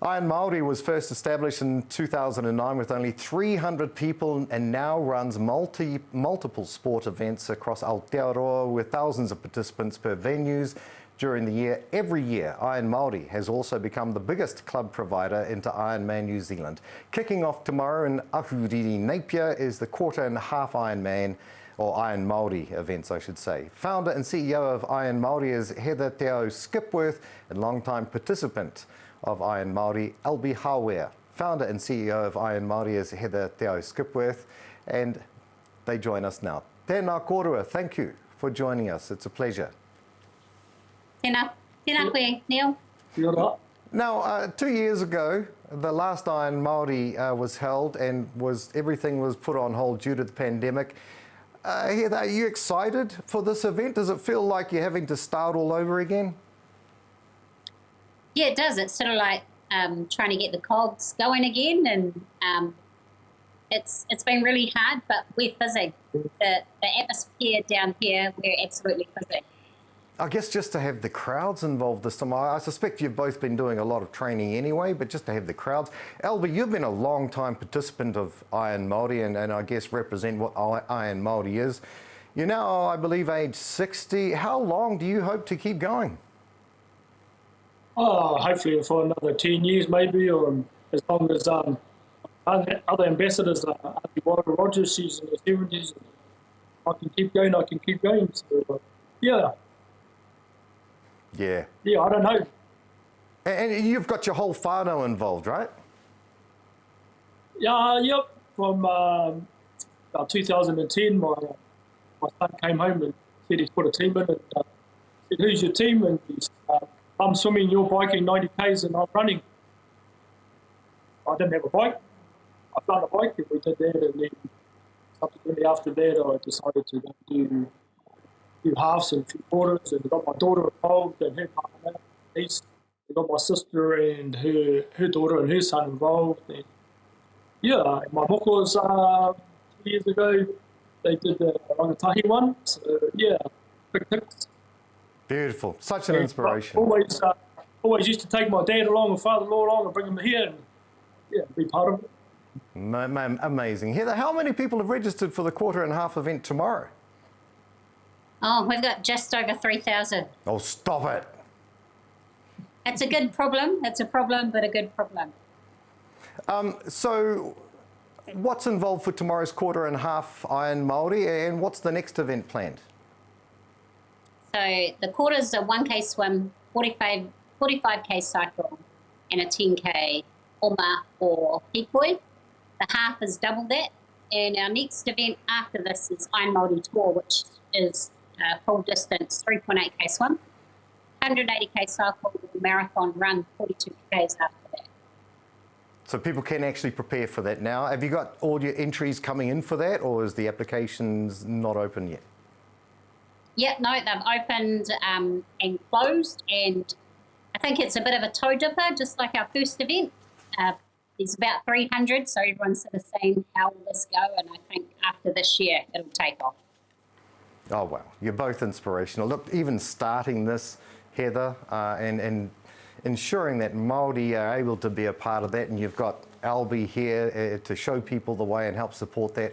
IronMāori was first established in 2009 with only 300 people and now runs multiple sport events across Aotearoa with thousands of participants per venues during the year. Every year, IronMāori has also become the biggest club provider into Ironman New Zealand. Kicking off tomorrow in Ahuriri, Napier is the quarter-and-a-half Ironman, or IronMāori events, I should say. Founder and CEO of IronMāori is Heather Te Ao Skipworth and long-time participant of IronMāori, Albi Hawea. Founder and CEO of IronMāori is Heather Te Ao Skipworth, and they join us now. Tēnā kōrua, thank you for joining us. It's a pleasure. Tēnā koe, Neil. Now, 2 years ago, the last IronMāori was held and everything was put on hold due to the pandemic. Heather, are you excited for this event? Does it feel like you're having to start all over again? Yeah, it does. It's sort of like trying to get the cogs going again, and it's been really hard, but we're busy. The atmosphere down here, we're absolutely busy. I guess just to have the crowds involved this time, I suspect you've both been doing a lot of training anyway, but just to have the crowds. Albi, you've been a long-time participant of IronMāori and I guess represent what IronMāori is. You're now, I believe, age 60. How long do you hope to keep going? Oh, hopefully for another 10 years maybe, or as long as other ambassadors, Rogers, she's in her 70s, I can keep going. So, yeah. Yeah. Yeah, I don't know. And you've got your whole whānau involved, right? Yeah, yep. From about 2010, my son came home and said he's put a team in, and said, "Who's your team?" And he said, "I'm swimming, you're biking 90 k's, and I'm running." I didn't have a bike. I found a bike, and we did that, and then subsequently after that, I decided to do halves and 3/4, and got my daughter involved and her partner. I got my sister and her daughter and her son involved. And yeah, my mokos 2 years ago, they did the rangatahi one. So yeah, big ticks. Beautiful, such an inspiration. Always used to take my dad along and father-in-law along and bring them here and yeah, be part of it. Amazing. Heather, how many people have registered for the quarter-and-a-half event tomorrow? Oh, we've got just over 3,000. Oh, stop it. It's a good problem. It's a problem, but a good problem. So what's involved for tomorrow's quarter-and-a-half IronMāori, and what's the next event planned? So the quarters are 1K swim, 45K cycle, and a 10K oma or hikoi. The half is double that. And our next event after this is IronMāori Tour, which is full distance 3.8K swim, 180K cycle, marathon run, 42Ks after that. So people can actually prepare for that now. Have you got all your entries coming in for that, or is the applications not open yet? Yeah, no, they've opened and closed, and I think it's a bit of a toe dipper, just like our first event. There's about 300, so everyone's sort of saying, how will this go? And I think after this year, it'll take off. Oh, wow. You're both inspirational. Look, even starting this, Heather, and ensuring that Māori are able to be a part of that, and you've got Albi here to show people the way and help support that.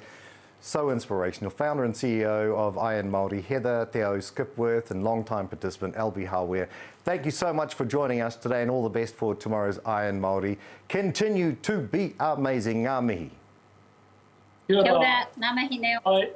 So inspirational. Founder and CEO of IronMāori, Heather Te Ao Skipworth, and long-time participant Albi Hawea. Thank you so much for joining us today, and all the best for tomorrow's IronMāori. Continue to be amazing. Ngā mihi. Kia ora. Ngā mihi, Neil. Bye.